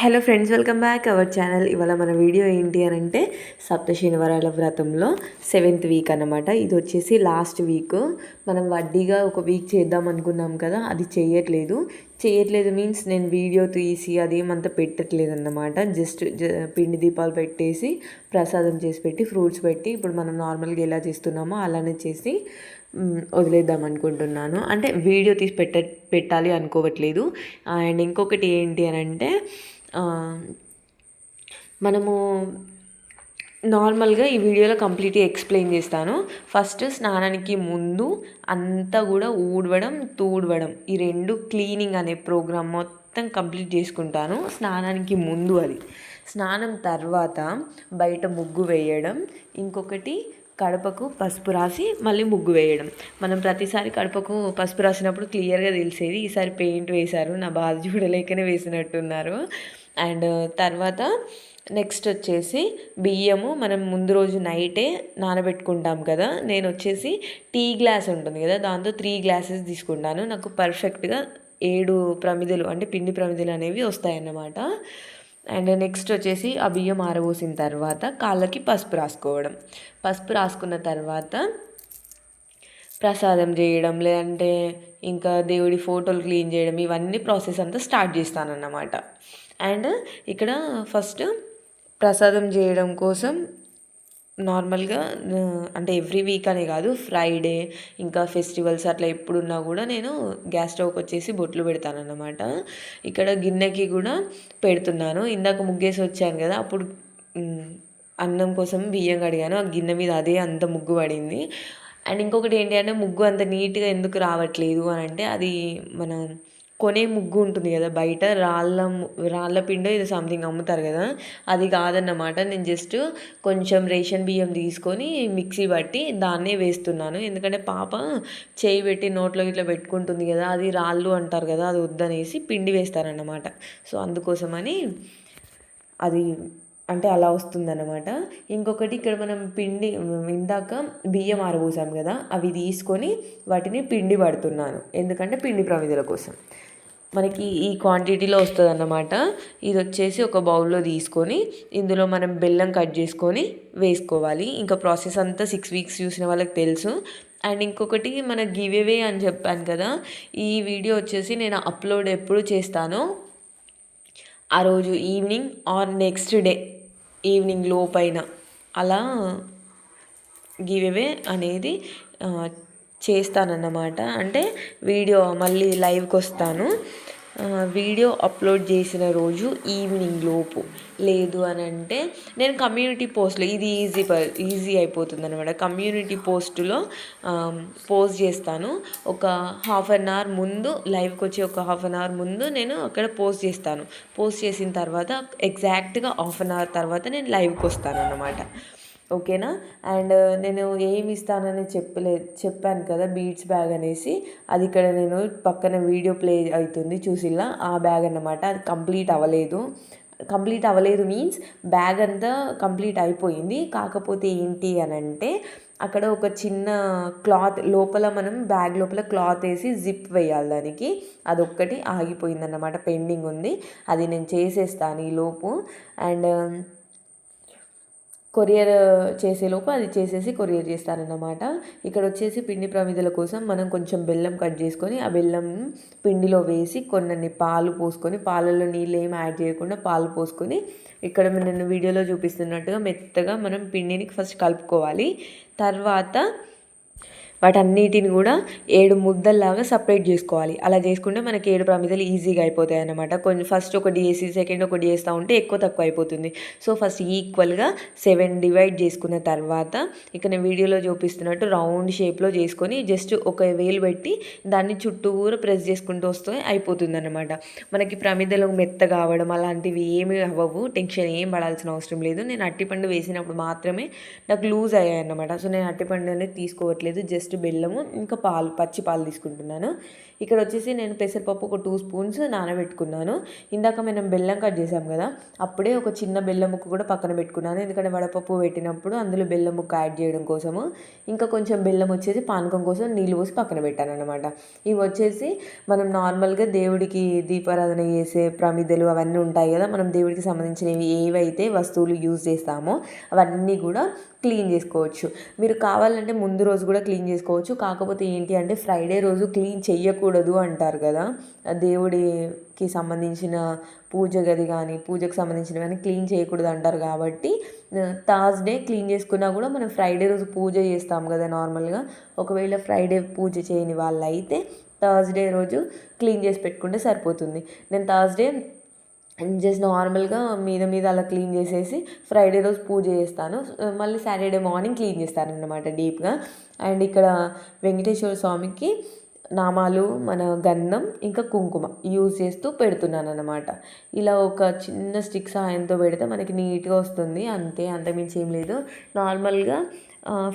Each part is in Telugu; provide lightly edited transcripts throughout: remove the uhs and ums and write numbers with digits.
Hello friends, welcome back our channel. ఇవాళ మన వీడియో ఏంటి అని అంటే సప్త శనివారాల వ్రతంలో 7th వీక్ అన్నమాట. ఇది వచ్చేసి లాస్ట్ వీక్. మనం వడ్డీగా ఒక వీక్ చేద్దాం అనుకున్నాం కదా, అది చేయట్లేదు మీన్స్ నేను వీడియో తీసి అది ఏమంతా పెట్టట్లేదు అన్నమాట. జస్ట్ పిండి దీపాలు పెట్టేసి ప్రసాదం చేసి పెట్టి ఫ్రూట్స్ పెట్టి ఇప్పుడు మనం నార్మల్గా ఎలా చేస్తున్నామో అలానే చేసి వదిలేద్దాం అనుకుంటున్నాను. అంటే వీడియో తీసి పెట్టాలి అనుకోవట్లేదు. అండ్ ఇంకొకటి ఏంటి అని అంటే మనము నార్మల్గా ఈ వీడియోలో కంప్లీట్గా ఎక్స్ప్లెయిన్ చేస్తాను. ఫస్ట్ స్నానానికి ముందు అంతా కూడా ఊడవడం, తూడవడం, ఈ రెండు క్లీనింగ్ అనే ప్రోగ్రామ్ మొత్తం కంప్లీట్ చేసుకుంటాను. స్నానానికి ముందు అది. స్నానం తర్వాత బయట ముగ్గు వేయడం, ఇంకొకటి కడపకు పసుపు రాసి మళ్ళీ ముగ్గు వేయడం. మనం ప్రతిసారి కడపకు పసుపు రాసినప్పుడు క్లియర్గా తెలిసేది, ఈసారి పెయింట్ వేశారు, నా బాధ చూడలేకనే వేసినట్టున్నారు. అండ్ తర్వాత నెక్స్ట్ వచ్చేసి బియ్యము మనం ముందు రోజు నైటే నానబెట్టుకుంటాం కదా. నేను వచ్చేసి టీ గ్లాస్ ఉంటుంది కదా, దాంతో 3 గ్లాసెస్ తీసుకుంటాను. నాకు పర్ఫెక్ట్గా 7 ప్రమిదలు అంటే పిండి ప్రమిదలు అనేవి వస్తాయన్నమాట. అండ్ నెక్స్ట్ వచ్చేసి ఆ బియ్యం ఆరబోసిన తర్వాత కాళ్ళకి పసుపు రాసుకోవడం. పసుపు రాసుకున్న తర్వాత ప్రసాదం చేయడం, లేదంటే ఇంకా దేవుడి ఫోటోలు క్లీన్ చేయడం, ఇవన్నీ ప్రాసెస్ అంతా స్టార్ట్ చేస్తానన్నమాట. అండ్ ఇక్కడ ఫస్ట్ ప్రసాదం చేయడం కోసం నార్మల్గా అంటే ఎవ్రీ వీక్ అనే కాదు, ఫ్రైడే ఇంకా ఫెస్టివల్స్ అట్లా ఎప్పుడున్నా కూడా నేను గ్యాస్ స్టవ్కి వచ్చేసి బొట్లు పెడతానన్నమాట. ఇక్కడ గిన్నెకి కూడా పెడుతున్నాను. ఇందాక ముగ్గేసి వచ్చాను కదా, అప్పుడు అన్నం కోసం బియ్యం కడిగాను, ఆ గిన్నె మీద అదే అంత ముగ్గు పడింది. అండ్ ఇంకొకటి ఏంటి అంటే ముగ్గు అంత నీట్గా ఎందుకు రావట్లేదు అని అంటే, అది మన కొనే ముగ్గు ఉంటుంది కదా బయట, రాళ్ళ పిండో ఇది సంథింగ్ అమ్ముతారు కదా, అది కాదన్నమాట. నేను జస్ట్ కొంచెం రేషన్ బియ్యం తీసుకొని మిక్సీ పట్టి దాన్నే వేస్తున్నాను. ఎందుకంటే పాప చేయి పెట్టి నోట్లో ఇట్లా పెట్టుకుంటుంది కదా, అది రాళ్ళు అంటారు కదా, అది వద్దనేసి పిండి వేస్తారన్నమాట. సో అందుకోసమని అది అంటే అలా వస్తుందన్నమాట. ఇంకొకటి ఇక్కడ మనం పిండి ఇందాక బియ్యం ఆరబోసాం కదా, అవి తీసుకొని వాటిని పిండి పడుతున్నాను. ఎందుకంటే పిండి ప్రమిదల కోసం మనకి ఈ క్వాంటిటీలో వస్తుంది అన్నమాట. ఇది వచ్చేసి ఒక బౌల్లో తీసుకొని ఇందులో మనం బెల్లం కట్ చేసుకొని వేసుకోవాలి. ఇంకా ప్రాసెస్ అంతా 6 వీక్స్ చూసిన వాళ్ళకి తెలుసు. అండ్ ఇంకొకటి మన గివ్ అవే అని చెప్పాను కదా, ఈ వీడియో వచ్చేసి నేను అప్లోడ్ ఎప్పుడు చేస్తానో ఆ రోజు evening or next day evening లోపైన అలా గివ్ అవే అనేది చేస్తానన్నమాట. అంటే వీడియో మళ్ళీ లైవ్కి వస్తాను. వీడియో అప్లోడ్ చేసిన రోజు ఈవినింగ్ లోపు, లేదు అని అంటే నేను కమ్యూనిటీ పోస్ట్లో, ఇది ఈజీ అయిపోతుంది అనమాట. కమ్యూనిటీ పోస్టులో పోస్ట్ చేస్తాను. ఒక 1/2 an hour ముందు, లైవ్కి వచ్చి ఒక 1/2 an hour ముందు నేను అక్కడ పోస్ట్ చేస్తాను. పోస్ట్ చేసిన తర్వాత ఎగ్జాక్ట్గా 1/2 an hour తర్వాత నేను లైవ్కి వస్తాను అన్నమాట. ఓకేనా. అండ్ నేను ఏమి ఇస్తానని చెప్పాను కదా, బీట్స్ బ్యాగ్ అనేసి, అది ఇక్కడ నేను పక్కన వీడియో ప్లే అవుతుంది చూసిలా, ఆ బ్యాగ్ అన్నమాట. అది కంప్లీట్ అవ్వలేదు మీన్స్ బ్యాగ్ అంతా కంప్లీట్ అయిపోయింది. కాకపోతే ఏంటి అని అంటే అక్కడ ఒక చిన్న క్లాత్ లోపల, మనం బ్యాగ్ లోపల క్లాత్ వేసి జిప్ వేయాలి దానికి, అదొక్కటి ఆగిపోయిందన్నమాట, పెండింగ్ ఉంది. అది నేను చేసేస్తాను ఈలోపు. అండ్ కొరియర్ చేసేలోపు అది చేసేసి కొరియర్ చేస్తారన్నమాట. ఇక్కడ వచ్చేసి పిండి ప్రమిదల కోసం మనం కొంచెం బెల్లం కట్ చేసుకొని ఆ బెల్లం పిండిలో వేసి కొన్ని పాలు పోసుకొని, పాలల్లో నీళ్ళు ఏమి యాడ్ చేయకుండా పాలు పోసుకొని, ఇక్కడ నేను వీడియోలో చూపిస్తున్నట్టుగా మెత్తగా మనం పిండిని ఫస్ట్ కలుపుకోవాలి. తర్వాత వాటన్నిటిని కూడా 7 ముద్దల్లాగా సపరేట్ చేసుకోవాలి. అలా చేసుకుంటే మనకి 7 ప్రమిదలు ఈజీగా అయిపోతాయి అన్నమాట. కొన్ని ఫస్ట్ ఒకటి వేసి సెకండ్ ఒకటి వేస్తూ ఉంటే ఎక్కువ తక్కువ అయిపోతుంది. సో ఫస్ట్ ఈక్వల్గా 7 డివైడ్ చేసుకున్న తర్వాత ఇక నేను వీడియోలో చూపిస్తున్నట్టు రౌండ్ షేప్లో చేసుకొని జస్ట్ ఒక వేలు పెట్టి దాన్ని చుట్టూరు ప్రెస్ చేసుకుంటూ వస్తే అయిపోతుంది అన్నమాట. మనకి ప్రమిదలు మెత్త కావడం అలాంటివి ఏమీ అవ్వవు, టెన్షన్ ఏం పడాల్సిన అవసరం లేదు. నేను అట్టిపండు వేసినప్పుడు మాత్రమే నాకు లూజ్ అయ్యాయి అన్నమాట. సో నేను అట్టిపండు అనేది తీసుకోవట్లేదు, జస్ట్ జస్ట్ బెల్లము ఇంకా పాలు, పచ్చి పాలు తీసుకుంటున్నాను. ఇక్కడ వచ్చేసి నేను పెసరపప్పు ఒక 2 స్పూన్స్ నానబెట్టుకున్నాను. ఇందాక మనం బెల్లం కట్ చేసాం కదా, అప్పుడే ఒక చిన్న బెల్లం ముక్క కూడా పక్కన పెట్టుకున్నాను. ఎందుకంటే వడపప్పు పెట్టినప్పుడు అందులో బెల్లం ముక్క యాడ్ చేయడం కోసము. ఇంకా కొంచెం బెల్లం వచ్చేసి పానకం కోసం నీళ్ళు పోసి పక్కన పెట్టాను అనమాట. ఇవి వచ్చేసి మనం నార్మల్గా దేవుడికి దీపారాధన చేసే ప్రమిదలు అవన్నీ ఉంటాయి కదా, మనం దేవుడికి సంబంధించినవి ఏవైతే వస్తువులు యూజ్ చేస్తామో అవన్నీ కూడా క్లీన్ చేసుకోవచ్చు. మీరు కావాలంటే ముందు రోజు కూడా క్లీన్ చేసుకోవచ్చు. కాకపోతే ఏంటి అంటే ఫ్రైడే రోజు క్లీన్ చెయ్యకూడదు అంటారు కదా, దేవుడికి సంబంధించిన పూజ గది కానీ పూజకు సంబంధించినవి కానీ క్లీన్ చేయకూడదు అంటారు. కాబట్టి థర్స్డే క్లీన్ చేసుకున్నా కూడా మనం ఫ్రైడే రోజు పూజ చేస్తాం కదా నార్మల్గా. ఒకవేళ ఫ్రైడే పూజ చేయని వాళ్ళు అయితే థర్స్డే రోజు క్లీన్ చేసి పెట్టుకుంటే సరిపోతుంది. నేను థర్స్డే జస్ట్ నార్మల్గా మీద అలా క్లీన్ చేసేసి ఫ్రైడే రోజు పూజ చేస్తాను. మళ్ళీ సాటర్డే మార్నింగ్ క్లీన్ చేస్తాను అన్నమాట డీప్గా. అండ్ ఇక్కడ వెంకటేశ్వర స్వామికి నామాలు, మన గంధం ఇంకా కుంకుమ యూజ్ చేస్తూ పెడుతున్నాను అన్నమాట. ఇలా ఒక చిన్న స్టిక్ సహాయంతో పెడితే మనకి నీట్గా వస్తుంది, అంతే, అంతకుమించి ఏం లేదు. నార్మల్గా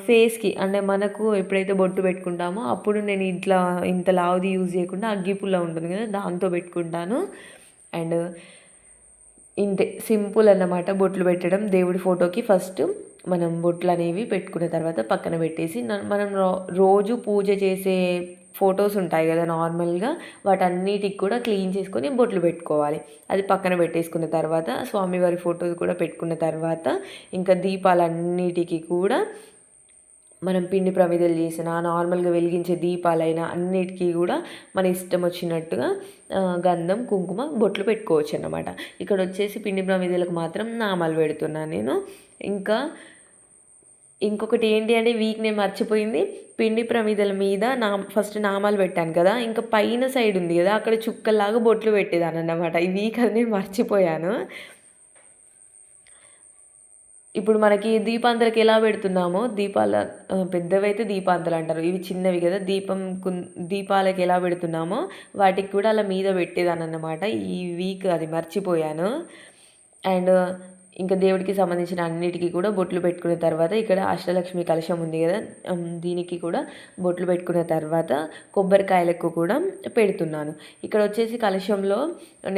ఫేస్కి అంటే మనకు ఎప్పుడైతే బొట్టు పెట్టుకుంటామో అప్పుడు నేను ఇట్లా ఇంత లావుది యూజ్ చేయకుండా అగ్గిపుల్ల ఉంటుంది కదా దాంతో పెట్టుకుంటాను. అండ్ ఇంతే, సింపుల్ అన్నమాట బొట్లు పెట్టడం. దేవుడి ఫోటోకి ఫస్ట్ మనం బొట్లు అనేవి పెట్టుకున్న తర్వాత పక్కన పెట్టేసి మనం రోజు పూజ చేసే ఫొటోస్ ఉంటాయి కదా నార్మల్గా, వాటన్నిటికి కూడా క్లీన్ చేసుకొని బొట్లు పెట్టుకోవాలి. అది పక్కన పెట్టేసుకున్న తర్వాత స్వామివారి ఫొటోస్ కూడా పెట్టుకున్న తర్వాత ఇంకా దీపాలన్నిటికీ కూడా మనం పిండి ప్రమిదలు చేసిన నార్మల్గా వెలిగించే దీపాలైనా అన్నిటికీ కూడా మన ఇష్టం వచ్చినట్టుగా గంధం, కుంకుమ, బొట్లు పెట్టుకోవచ్చు అన్నమాట. ఇక్కడ వచ్చేసి పిండి ప్రమిదలకు మాత్రం నామాలు పెడుతున్నాను నేను. ఇంకా ఇంకొకటి ఏంటి అంటే వీక్ నేను మర్చిపోయింది, పిండి ప్రమిదల మీద ఫస్ట్ నామాలు పెట్టాను కదా, ఇంకా పైన సైడ్ ఉంది కదా అక్కడ చుక్కల్లాగా బొట్లు పెట్టేదాన్ని అన్నమాట. ఈ వీక్ అది నేను మర్చిపోయాను. ఇప్పుడు మనకి దీపాంతలకి ఎలా పెడుతున్నామో, పెద్దవైతే దీపాంతలు అంటారు, ఇవి చిన్నవి కదా, దీపాలకి ఎలా పెడుతున్నామో వాటికి కూడా అలా మీద పెట్టేదాన్ని అన్నమాట. ఈ వీక్ అది మర్చిపోయాను. అండ్ ఇంకా దేవుడికి సంబంధించిన అన్నిటికీ కూడా బొట్లు పెట్టుకున్న తర్వాత ఇక్కడ అష్టలక్ష్మి కలశం ఉంది కదా, దీనికి కూడా బొట్లు పెట్టుకున్న తర్వాత కొబ్బరికాయలకు కూడా పెడుతున్నాను. ఇక్కడ వచ్చేసి కలశంలో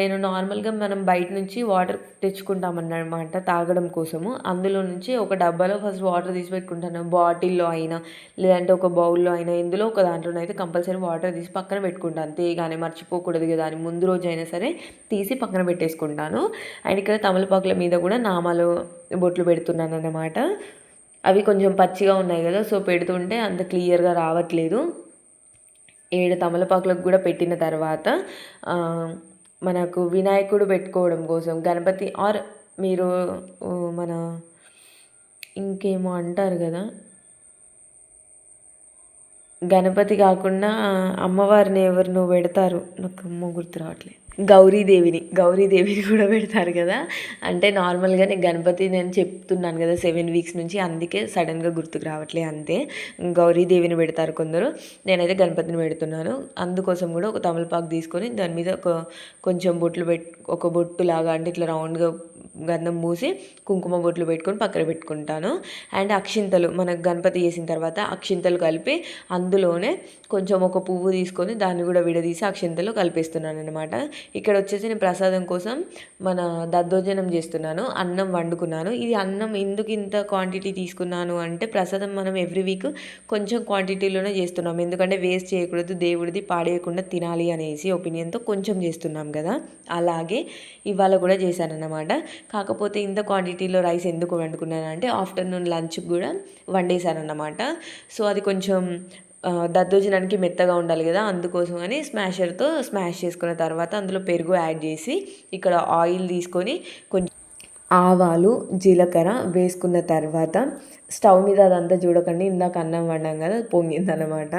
నేను నార్మల్గా మనం బయట నుంచి వాటర్ తెచ్చుకుంటామన్నమాట తాగడం కోసము. అందులో నుంచి ఒక డబ్బాలో ఫస్ట్ వాటర్ తీసి పెట్టుకుంటాను, బాటిల్లో అయినా లేదంటే ఒక బౌల్లో అయినా, ఇందులో ఒక దాంట్లోనైతే కంపల్సరీ వాటర్ తీసి పక్కన పెట్టుకుంటాను. తేగానే మర్చిపోకూడదు కదా అని ముందు రోజు అయినా సరే తీసి పక్కన పెట్టేసుకుంటాను. అండ్ ఇక్కడ తమలపాకుల మీద కూడా నామాలు, బొట్లు పెడుతున్నాను అన్నమాట. అవి కొంచెం పచ్చిగా ఉన్నాయి కదా, సో పెడుతుంటే అంత క్లియర్గా రావట్లేదు. 7 తమలపాకులకు కూడా పెట్టిన తర్వాత మనకు వినాయకుడు పెట్టుకోవడం కోసం గణపతి ఆర్ మీరు మన ఇంకేమో అంటారు కదా, గణపతి కాకుండా అమ్మవారిని ఎవరినో పెడతారు, నాకు గుర్తు రావట్లేదు, గౌరీదేవిని కూడా పెడతారు కదా. అంటే నార్మల్గా నేను చెప్తున్నాను కదా 7 వీక్స్ నుంచి, అందుకే సడన్గా గుర్తుకు రావట్లే అంతే. గౌరీదేవిని పెడతారు కొందరు, నేనైతే గణపతిని పెడుతున్నాను. అందుకోసం కూడా ఒక తమలపాకు తీసుకొని దాని మీద కొంచెం బొట్లు ఒక బొట్టు లాగా అంటే ఇట్లా రౌండ్గా గంధం మూసి కుంకుమ బొట్లు పెట్టుకొని పక్కన పెట్టుకుంటాను. అండ్ అక్షింతలు, మనకు గణపతి చేసిన తర్వాత అక్షింతలు కలిపి అందులోనే కొంచెం ఒక పువ్వు తీసుకొని దాన్ని కూడా విడదీసి అక్షింతలు కలిపేస్తున్నాను అనమాట. ఇక్కడ వచ్చేసి నేను ప్రసాదం కోసం మన దద్దోజనం చేస్తున్నాను, అన్నం వండుకున్నాను. ఇది అన్నం ఎందుకు ఇంత క్వాంటిటీ తీసుకున్నాను అంటే ప్రసాదం మనం ఎవ్రీ వీక్ కొంచెం క్వాంటిటీలోనే చేస్తున్నాం, ఎందుకంటే వేస్ట్ చేయకూడదు, దేవుడిది పాడేయకుండా తినాలి అనేసి ఒపీనియన్తో కొంచెం చేస్తున్నాం కదా. అలాగే ఇవాళ కూడా చేశాను అన్నమాట. కాకపోతే ఇంత క్వాంటిటీలో రైస్ ఎందుకు వండుకున్నాను అంటే ఆఫ్టర్నూన్ లంచ్కి కూడా వండేశాను అన్నమాట. సో అది కొంచెం దద్దోజనానికి మెత్తగా ఉండాలి కదా, అందుకోసం అని స్మాషర్తో స్మాష్ చేసుకున్న తర్వాత అందులో పెరుగు యాడ్ చేసి ఇక్కడ ఆయిల్ తీసుకొని కొంచెం ఆవాలు, జీలకర్ర వేసుకున్న తర్వాత స్టవ్ మీద అదంతా చూడకండి, ఇందాక అన్నం వండాం కదా పొంగిందనమాట.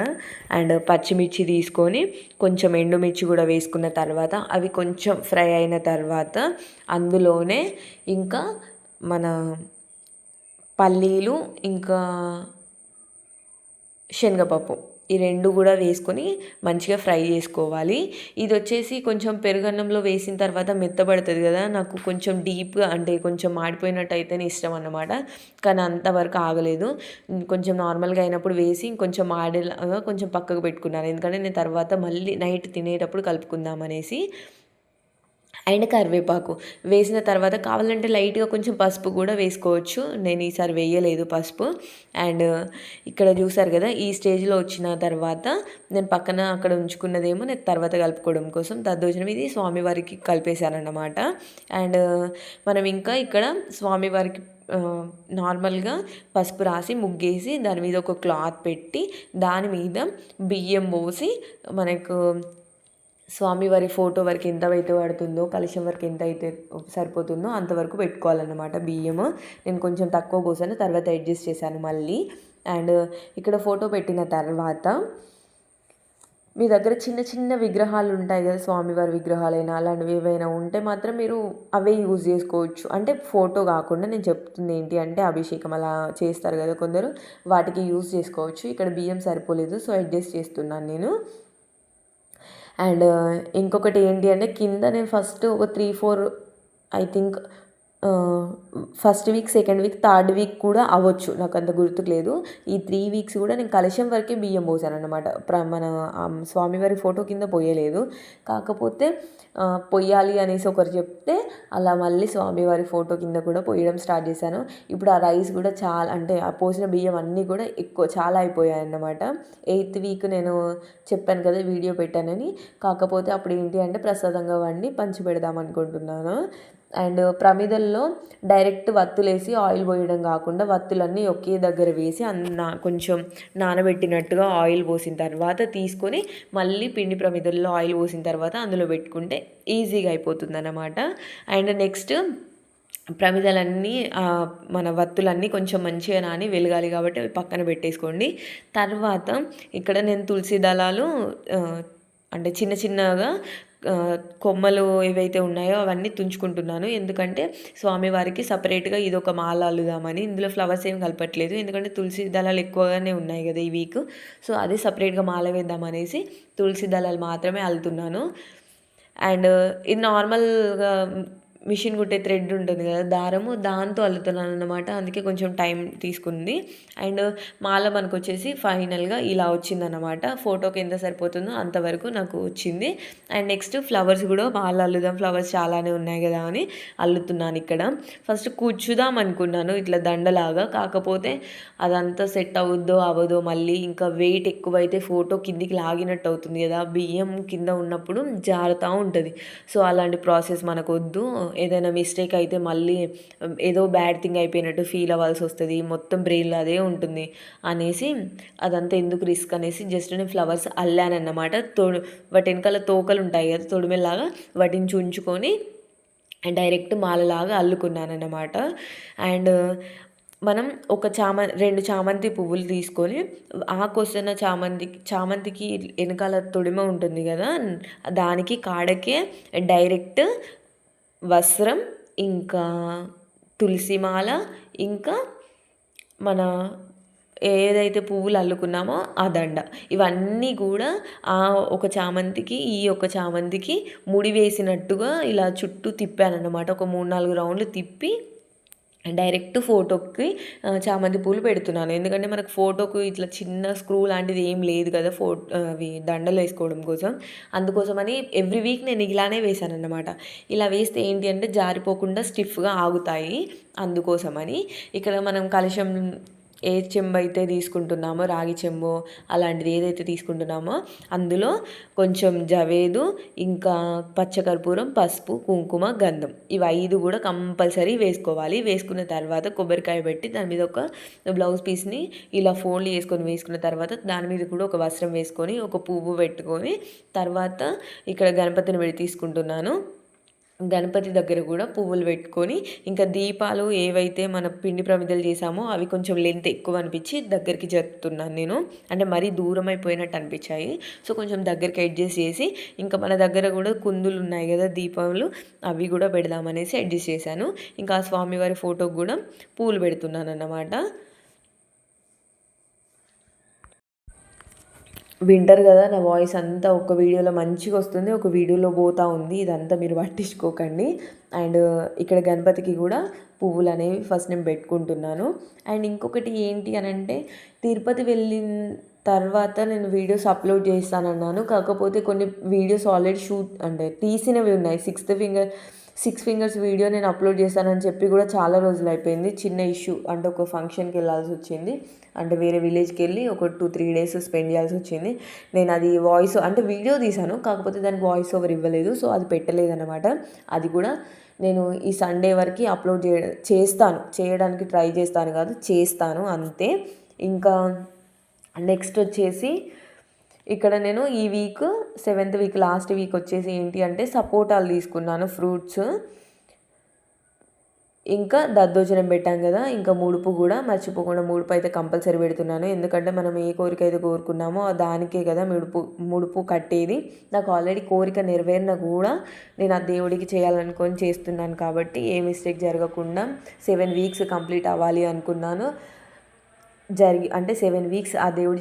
అండ్ పచ్చిమిర్చి తీసుకొని కొంచెం ఎండుమిర్చి కూడా వేసుకున్న తర్వాత అవి కొంచెం ఫ్రై అయిన తర్వాత అందులోనే ఇంకా మన పల్లీలు ఇంకా శనగపప్పు ఈ రెండు కూడా వేసుకొని మంచిగా ఫ్రై చేసుకోవాలి. ఇది వచ్చేసి కొంచెం పెరుగన్నంలో వేసిన తర్వాత మెత్తబడుతుంది కదా, నాకు కొంచెం డీప్గా అంటే కొంచెం మాడిపోయినట్టు అయితేనే ఇష్టం అన్నమాట. కానీ అంతవరకు ఆగలేదు, కొంచెం నార్మల్గా అయినప్పుడు వేసి ఇంకొంచెం మాడేలాగా కొంచెం పక్కకు పెట్టుకున్నాను. ఎందుకంటే నేను తర్వాత మళ్ళీ నైట్ తినేటప్పుడు కలుపుకుందాం అనేసి. అండ్ కరివేపాకు వేసిన తర్వాత కావాలంటే లైట్గా కొంచెం పసుపు కూడా వేసుకోవచ్చు. నేను ఈసారి వేయలేదు పసుపు. అండ్ ఇక్కడ చూసారు కదా, ఈ స్టేజ్లో వచ్చిన తర్వాత నేను పక్కన అక్కడ ఉంచుకున్నదేమో నేను తర్వాత కలుపుకోవడం కోసం దద్దోజనం ఇది స్వామివారికి కలిపేశానన్నమాట. అండ్ మనం ఇంకా ఇక్కడ స్వామివారికి నార్మల్గా పసుపు రాసి ముగ్గేసి దాని మీద ఒక క్లాత్ పెట్టి దాని మీద బియ్యం పోసి మనకు స్వామివారి ఫోటో వరకు ఎంత అయితే పడుతుందో, కలశం వరకు ఎంత అయితే సరిపోతుందో అంతవరకు పెట్టుకోవాలన్నమాట బియ్యము. నేను కొంచెం తక్కువ పోసాను, తర్వాత అడ్జస్ట్ చేశాను మళ్ళీ. అండ్ ఇక్కడ ఫోటో పెట్టిన తర్వాత మీ దగ్గర చిన్న చిన్న విగ్రహాలు ఉంటాయి కదా, స్వామివారి విగ్రహాలైనా అలాంటివి ఏవైనా ఉంటే మాత్రం మీరు అవే యూజ్ చేసుకోవచ్చు. అంటే ఫోటో కాకుండా నేను చెప్తుంది ఏంటి అంటే అభిషేకం అలా చేస్తారు కదా కొందరు, వాటికి యూజ్ చేసుకోవచ్చు. ఇక్కడ బియ్యం సరిపోలేదు, సో అడ్జస్ట్ చేస్తున్నాను నేను. అండ్ ఇంకొకటి ఏంటి అంటే కింద నేను ఫస్ట్ ఒక 3-4 I think first week, second week, third week కూడా అవ్వచ్చు, నాకు అంత గుర్తులేదు. ఈ 3 వీక్స్ కూడా నేను కలశం వరకే బియ్యం పోసాను అనమాట. మన స్వామివారి ఫోటో కింద పోయలేదు. కాకపోతే పొయ్యాలి అనేసి ఒకరు చెప్తే అలా మళ్ళీ స్వామివారి ఫోటో కింద కూడా పోయడం స్టార్ట్ చేశాను. ఇప్పుడు ఆ రైస్ కూడా చాలా అంటే ఆ పోసిన బియ్యం అన్నీ కూడా చాలా అయిపోయాయి అన్నమాట. 8th వీక్ నేను చెప్పాను కదా వీడియో పెట్టానని, కాకపోతే అప్పుడు ఏంటి అంటే ప్రసాదంగా వండి పంచి పెడదాం అనుకుంటున్నాను. అండ్ ప్రమిదల్లో డైరెక్ట్ వత్తులేసి ఆయిల్ పోయడం కాకుండా వత్తులన్నీ ఒకే దగ్గర వేసి కొంచెం నానబెట్టినట్టుగా ఆయిల్ పోసిన తర్వాత తీసుకొని మళ్ళీ పిండి ప్రమిదల్లో ఆయిల్ పోసిన తర్వాత అందులో పెట్టుకుంటే ఈజీగా అయిపోతుంది అన్నమాట. అండ్ నెక్స్ట్ ప్రమిదలన్నీ మన వత్తులన్నీ కొంచెం మంచిగా నాని వెలగాలి కాబట్టి అవి పక్కన పెట్టేసుకోండి. తర్వాత ఇక్కడ నేను తులసి దళాలు అంటే చిన్న చిన్నగా కొమ్మలు ఏవైతే ఉన్నాయో అవన్నీ తుంచుకుంటున్నాను. ఎందుకంటే స్వామివారికి సపరేట్గా ఇదొక మాల అల్లుదామని. ఇందులో ఫ్లవర్స్ ఏం కలపట్లేదు, ఎందుకంటే తులసి దళాలు ఎక్కువగానే ఉన్నాయి కదా ఈ వీక్. సో అది సపరేట్గా మాల వేద్దామనేసి తులసి దళాలు మాత్రమే అల్లుతున్నాను. అండ్ ఇది నార్మల్గా మిషన్ కుట్టే థ్రెడ్ ఉంటుంది కదా, దారము, దాంతో అల్లుతున్నాను అన్నమాట. అందుకే కొంచెం టైం తీసుకుంది. అండ్ మాల మనకు వచ్చేసి ఫైనల్గా ఇలా వచ్చిందన్నమాట. ఫోటోకి ఎంత సరిపోతుందో అంతవరకు నాకు వచ్చింది. అండ్ నెక్స్ట్ ఫ్లవర్స్ కూడా మాల అల్లుదాం, ఫ్లవర్స్ చాలానే ఉన్నాయి కదా అని అల్లుతున్నాను. ఇక్కడ ఫస్ట్ కూర్చుదాం అనుకున్నాను ఇట్లా దండలాగా, కాకపోతే అదంతా సెట్ అవుద్దో అవ్వదో, మళ్ళీ ఇంకా వెయిట్ ఎక్కువైతే ఫోటో కిందికి లాగినట్టు అవుతుంది కదా, బియ్యం కింద ఉన్నప్పుడు జారుతూ ఉంటుంది. సో అలాంటి ప్రాసెస్ మనకు వద్దు, ఏదైనా మిస్టేక్ అయితే మళ్ళీ ఏదో బ్యాడ్ థింగ్ అయిపోయినట్టు ఫీల్ అవ్వాల్సి వస్తుంది, మొత్తం బ్రెయిన్లో అదే ఉంటుంది అనేసి అదంతా ఎందుకు రిస్క్ అనేసి జస్ట్ నేను ఫ్లవర్స్ అల్లానన్నమాట. వాటి వెనకాల తోకలు ఉంటాయి కదా తొడిమెల్లాగా, వాటిని చుంచుకొని డైరెక్ట్ మాలలాగా అల్లుకున్నాను అన్నమాట. అండ్ మనం ఒక 2 చామంతి పువ్వులు తీసుకొని ఆకొస్తున్న చామంతికి వెనకాల తొడిమ ఉంటుంది కదా, దానికి కాడకే డైరెక్ట్ వస్త్రం, ఇంకా తులసిమాల, ఇంకా మన ఏదైతే పువ్వులు అల్లుకున్నామో ఆ దండ, ఇవన్నీ కూడా ఒక చామంతికి ఒక చామంతికి ముడి వేసినట్టుగా ఇలా చుట్టూ తిప్పానన్నమాట. ఒక 3-4 రౌండ్లు తిప్పి డైరెక్ట్ ఫోటోకి చామంతి పూలు పెడుతున్నాను. ఎందుకంటే మనకు ఫోటోకు ఇట్లా చిన్న స్క్రూ లాంటిది ఏం లేదు కదా అవి దండలు వేసుకోవడం కోసం. అందుకోసమని ఎవ్రీ వీక్ నేను ఇలానే వేసాను అన్నమాట. ఇలా వేస్తే ఏంటి అంటే జారిపోకుండా స్టిఫ్గా ఆగుతాయి. అందుకోసమని ఇక్కడ మనం కలశం ఏ చెంబు అయితే తీసుకుంటున్నామో, రాగి చెంబు అలాంటిది ఏదైతే తీసుకుంటున్నామో అందులో కొంచెం జవేదు, ఇంకా పచ్చకర్పూరం, పసుపు, కుంకుమ, గంధం, ఇవి 5 కూడా కంపల్సరీ వేసుకోవాలి. వేసుకున్న తర్వాత కొబ్బరికాయ పెట్టి దాని మీద ఒక బ్లౌజ్ పీస్ని ఇలా ఫోల్డ్ వేసుకున్న తర్వాత దాని మీద కూడా ఒక వస్త్రం వేసుకొని ఒక పువ్వు పెట్టుకొని తర్వాత ఇక్కడ గణపతిని తీసుకుంటున్నాను. గణపతి దగ్గర కూడా పువ్వులు పెట్టుకొని ఇంకా దీపాలు ఏవైతే మన పిండి ప్రమిదలు చేసామో అవి కొంచెం లెంత్ ఎక్కువ అనిపించి దగ్గరికి జరుపుతున్నాను నేను. అంటే మరీ దూరం అయిపోయినట్టు అనిపించాయి, సో కొంచెం దగ్గరికి అడ్జస్ట్ చేసి ఇంకా మన దగ్గర కూడా కుందులు ఉన్నాయి కదా దీపాలు, అవి కూడా పెడదామనేసి అడ్జస్ట్ చేశాను. ఇంకా ఆ స్వామివారి ఫోటోకి కూడా పూలు పెడుతున్నాను అన్నమాట. వింటర్ కదా, నా వాయిస్ అంతా ఒక వీడియోలో మంచిగా వస్తుంది, ఒక వీడియోలో పోతూ ఉంది. ఇదంతా మీరు పట్టించుకోకండి. అండ్ ఇక్కడ గణపతికి కూడా పువ్వులు అనేవి ఫస్ట్ నేను పెట్టుకుంటున్నాను. అండ్ ఇంకొకటి ఏంటి అని అంటే, తిరుపతి వెళ్ళిన తర్వాత నేను వీడియోస్ అప్లోడ్ చేస్తానన్నాను. కాకపోతే కొన్ని వీడియోస్ ఆల్రెడీ షూట్ అంటే తీసినవి ఉన్నాయి. సిక్స్ ఫింగర్స్ వీడియో నేను అప్లోడ్ చేస్తానని చెప్పి కూడా చాలా రోజులు అయిపోయింది. చిన్న ఇష్యూ అంటే ఒక ఫంక్షన్కి వెళ్ళాల్సి వచ్చింది, అంటే వేరే విలేజ్కి వెళ్ళి ఒక 2-3 days స్పెండ్ చేయాల్సి వచ్చింది. నేను అది వాయిస్ అంటే వీడియో తీశాను, కాకపోతే దానికి వాయిస్ ఓవర్ ఇవ్వలేదు, సో అది పెట్టలేదన్నమాట. అది కూడా నేను ఈ సండే వరకు అప్లోడ్ చేయడానికి ట్రై చేస్తాను అంతే. ఇంకా నెక్స్ట్ వచ్చేసి ఇక్కడ నేను ఈ week 7th week last week వచ్చేసి ఏంటి అంటే సపోటాలు తీసుకున్నాను, ఫ్రూట్స్. ఇంకా దద్దోజనం పెట్టాం కదా, ఇంకా ముడుపు కూడా మర్చిపోకుండా ముడుపు అయితే కంపల్సరీ పెడుతున్నాను. ఎందుకంటే మనం ఏ కోరిక అయితే కోరుకున్నామో దానికే కదా ముడుపు కట్టేది. నాకు ఆల్రెడీ కోరిక నెరవేరిన కూడా నేను ఆ దేవుడికి చేయాలనుకొని చేస్తున్నాను కాబట్టి ఏ మిస్టేక్ జరగకుండా 7 weeks కంప్లీట్ అవ్వాలి అనుకున్నాను. అంటే 7 weeks ఆ దేవుడు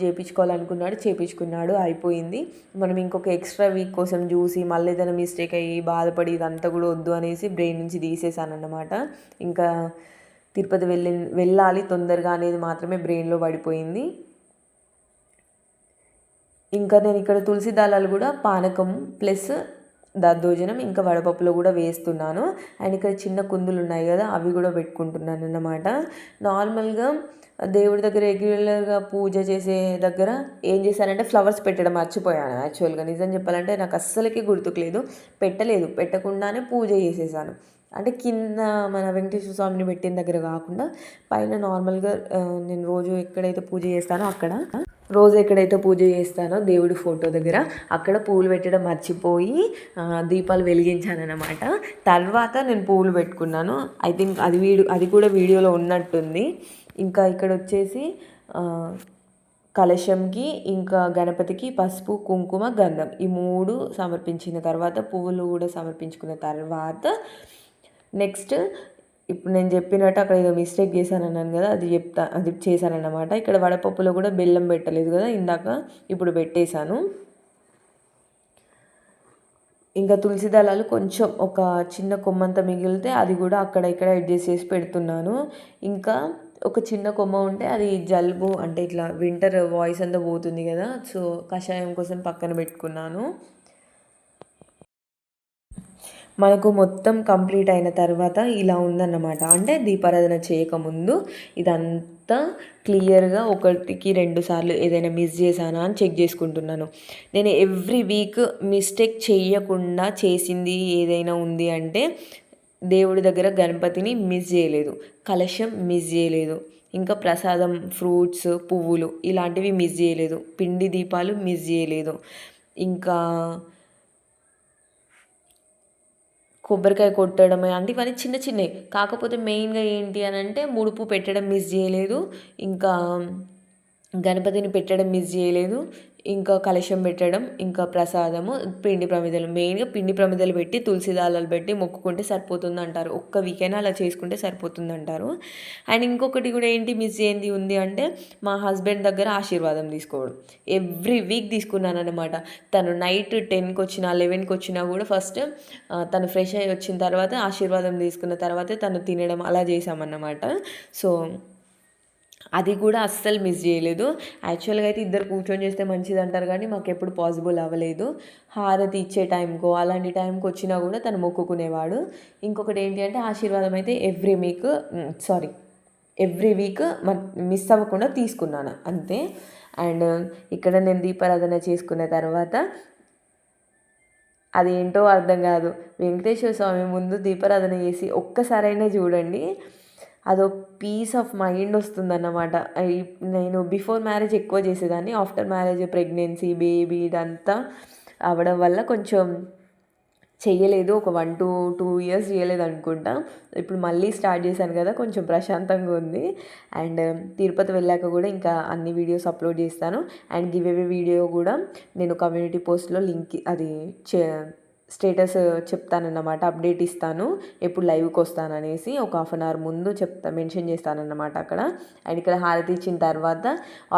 చేపించుకున్నాడు, అయిపోయింది. మనం ఇంకొక ఎక్స్ట్రా వీక్ కోసం చూసి మళ్ళీ ఏదైనా మిస్టేక్ అయ్యి బాధపడి ఇదంతా కూడా వద్దు అనేసి బ్రెయిన్ నుంచి తీసేసాను అన్నమాట. ఇంకా తిరుపతి వెళ్ళాలి తొందరగా అనేది మాత్రమే బ్రెయిన్లో పడిపోయింది. ఇంకా నేను ఇక్కడ తులసి దళాలు కూడా పానకం ప్లస్ దద్దోజనం ఇంకా వడపప్పులో కూడా వేస్తున్నాను. అండ్ ఇక్కడ చిన్న కుందులు ఉన్నాయి కదా, అవి కూడా పెట్టుకుంటున్నాను అన్నమాట. నార్మల్గా దేవుడి దగ్గర రెగ్యులర్గా పూజ చేసే దగ్గర ఏం చేశానంటే ఫ్లవర్స్ పెట్టడం మర్చిపోయాను. యాక్చువల్గా నిజం చెప్పాలంటే నాకు అస్సలకి గుర్తుకులేదు, పెట్టకుండానే పూజ చేసేసాను. అంటే కింద మన వెంకటేశ్వర స్వామిని పెట్టిన దగ్గర కాకుండా పైన నార్మల్గా నేను రోజు ఎక్కడైతే పూజ చేస్తానో దేవుడి ఫోటో దగ్గర అక్కడ పూలు పెట్టడం మర్చిపోయి దీపాలు వెలిగించాను అన్నమాట. తర్వాత నేను పూలు పెట్టుకున్నాను. ఐ థింక్ అది కూడా వీడియోలో ఉన్నట్టుంది. ఇంకా ఇక్కడ వచ్చేసి కలశంకి ఇంకా గణపతికి పసుపు కుంకుమ గంధం ఈ 3 సమర్పించిన తర్వాత పువ్వులు కూడా సమర్పించుకున్న తర్వాత నెక్స్ట్ ఇప్పుడు నేను చెప్పినట్టు అక్కడ ఏదో మిస్టేక్ చేశానన్నాను కదా, అది చేశానన్నమాట. ఇక్కడ వడపప్పులో కూడా బెల్లం పెట్టలేదు కదా ఇందాక, ఇప్పుడు పెట్టేశాను. ఇంకా తులసి దళాలు కొంచెం ఒక చిన్న కొమ్మంత మిగిలితే అది కూడా అక్కడ ఇక్కడ అడ్జస్ట్ చేసి పెడుతున్నాను. ఇంకా ఒక చిన్న కొమ్మ ఉంటే అది జలుబు అంటే ఇట్లా వింటర్ వాయిస్ అంతా పోతుంది కదా, సో కషాయం కోసం పక్కన పెట్టుకున్నాను. మనకు మొత్తం కంప్లీట్ అయిన తర్వాత ఇలా ఉందన్నమాట. అంటే దీపారాధన చేయకముందు ఇదంతా క్లియర్గా 1-2 సార్లు ఏదైనా మిస్ చేశానా అని చెక్ చేసుకుంటున్నాను. నేను ఎవ్రీ వీక్ మిస్టేక్ చేయకుండా చేసింది ఏదైనా ఉంది అంటే దేవుడి దగ్గర గణపతిని మిస్ చేయలేదు, కలశం మిస్ చేయలేదు, ఇంకా ప్రసాదం ఫ్రూట్స్ పువ్వులు ఇలాంటివి మిస్ చేయలేదు, పిండి దీపాలు మిస్ చేయలేదు, ఇంకా కొబ్బరికాయ కొట్టడం అంటే ఇవన్నీ చిన్న చిన్నవి. కాకపోతే మెయిన్గా ఏంటి అని అంటే ముడుపు పెట్టడం మిస్ చేయలేదు, ఇంకా గణపతిని పెట్టడం మిస్ చేయలేదు, ఇంకా కలశం పెట్టడం, ఇంకా ప్రసాదము పిండి ప్రమిదలు, మెయిన్గా పిండి ప్రమిదలు పెట్టి తులసి దళాలు పెట్టి మొక్కుకుంటే సరిపోతుంది అంటారు. ఒక్క వీకైనా అలా చేసుకుంటే సరిపోతుంది అంటారు. అండ్ ఇంకొకటి కూడా ఏంటి మిస్ అయింది ఉంది అంటే మా హస్బెండ్ దగ్గర ఆశీర్వాదం తీసుకోవడం. ఎవ్రీ వీక్ తీసుకున్నాను అనమాట. తను నైట్ 10కి వచ్చినా 11కి వచ్చినా కూడా ఫస్ట్ తను ఫ్రెష్ అయ్యి వచ్చిన తర్వాత ఆశీర్వాదం తీసుకున్న తర్వాతే తను తినడం అలా చేసామన్నమాట. సో అది కూడా అస్సలు మిస్ చేయలేదు. యాక్చువల్గా అయితే ఇద్దరు కూర్చొని చేస్తే మంచిది అంటారు కానీ మాకు ఎప్పుడు పాసిబుల్ అవ్వలేదు. హారతి ఇచ్చే టైంకో అలాంటి టైంకి వచ్చినా కూడా తను మొక్కుకునేవాడు. ఇంకొకటి ఏంటి అంటే ఆశీర్వాదం అయితే ఎవ్రీ వీక్ మిస్ అవ్వకుండా తీసుకున్నాను అంతే. అండ్ ఇక్కడ నేను దీపారాధన చేసుకున్న తర్వాత అదేంటో అర్థం కాదు, వెంకటేశ్వర స్వామి ముందు దీపారాధన చేసి ఒక్కసారైనా చూడండి, అదొక పీస్ ఆఫ్ మైండ్ వస్తుందన్నమాట. నేను బిఫోర్ మ్యారేజ్ ఎక్కువ చేసేదాన్ని, ఆఫ్టర్ మ్యారేజ్ ప్రెగ్నెన్సీ బేబీ ఇదంతా అవ్వడం వల్ల కొంచెం చేయలేదు. ఒక 1-2 years చేయలేదు అనుకుంటా. ఇప్పుడు మళ్ళీ స్టార్ట్ చేశాను కదా, కొంచెం ప్రశాంతంగా ఉంది. అండ్ తిరుపతి వెళ్ళాక కూడా ఇంకా అన్ని వీడియోస్ అప్లోడ్ చేస్తాను. అండ్ గివ్ అవే వీడియో కూడా నేను కమ్యూనిటీ పోస్ట్లో లింక్ అది స్టేటస్ చెప్తానన్నమాట, అప్డేట్ ఇస్తాను ఎప్పుడు లైవ్కి వస్తాననేసి ఒక హాఫ్ అన్ అవర్ ముందు మెన్షన్ చేస్తానన్నమాట అక్కడ. అండ్ ఇక్కడ హారతి ఇచ్చిన తర్వాత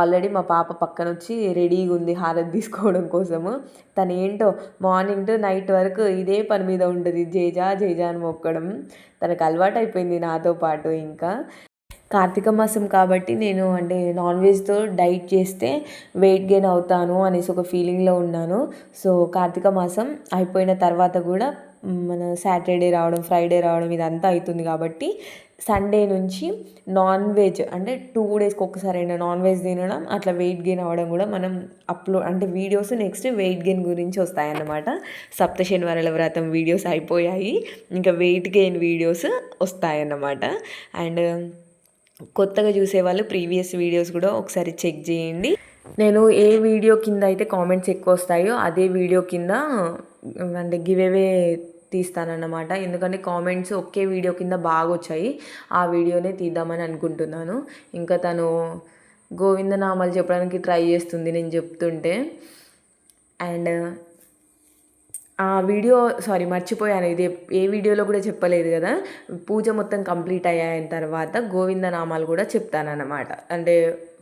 ఆల్రెడీ మా పాప పక్కన వచ్చి రెడీగా ఉంది హారతి తీసుకోవడం కోసము. తను ఏంటో మార్నింగ్ టు నైట్ వరకు ఇదే పని మీద ఉంటుంది, జేజా జేజా అని మొక్కడం. తనకు అలవాటు అయిపోయింది నాతో పాటు. ఇంకా కార్తీక మాసం కాబట్టి నేను అంటే నాన్ వెజ్తో డైట్ చేస్తే వెయిట్ గెయిన్ అవుతాను అనేసి ఒక ఫీలింగ్లో ఉన్నాను. సో కార్తీక మాసం అయిపోయిన తర్వాత కూడా మన సాటర్డే రావడం, ఫ్రైడే రావడం ఇదంతా అవుతుంది కాబట్టి సండే నుంచి నాన్ వెజ్ అంటే 2 డేస్కి ఒక్కసారైనా నాన్ వెజ్ తినడం, అట్లా వెయిట్ గెయిన్ అవ్వడం కూడా మనం అప్లోడ్ అంటే వీడియోస్ నెక్స్ట్ వెయిట్ గెయిన్ గురించి వస్తాయన్నమాట. సప్త శనివారాల వ్రతం వీడియోస్ అయిపోయాయి, ఇంకా వెయిట్ గెయిన్ వీడియోస్ వస్తాయన్నమాట. అండ్ కొత్తగా చూసేవాళ్ళు ప్రీవియస్ వీడియోస్ కూడా ఒకసారి చెక్ చేయండి. నేను ఏ వీడియో కింద అయితే కామెంట్స్ ఎక్కువ వస్తాయో అదే వీడియో కింద అంటే గివ్ అవే తీస్తానన్నమాట. ఎందుకంటే కామెంట్స్ ఒకే వీడియో కింద బాగా వచ్చాయి, ఆ వీడియోనే తీద్దామని అనుకుంటున్నాను. ఇంకా తను గోవిందనామాలు చెప్పడానికి ట్రై చేస్తుంది నేను చెప్తుంటే. అండ్ ఆ వీడియో మర్చిపోయాను, ఇది ఏ వీడియోలో కూడా చెప్పలేదు కదా. పూజ మొత్తం కంప్లీట్ అయ్యాయిన తర్వాత గోవిందనామాలు కూడా చెప్తానన్నమాట. అంటే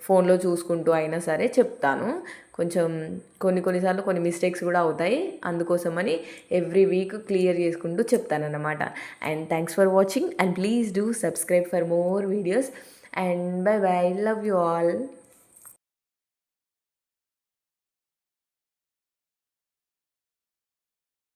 ఫోన్లో చూసుకుంటూ అయినా సరే చెప్తాను. కొంచెం కొన్నిసార్లు కొన్ని మిస్టేక్స్ కూడా అవుతాయి, అందుకోసమని ఎవ్రీ వీక్ క్లియర్ చేసుకుంటూ చెప్తానన్నమాట. And thanks for watching and please do subscribe for more videos and bye bye, love you all.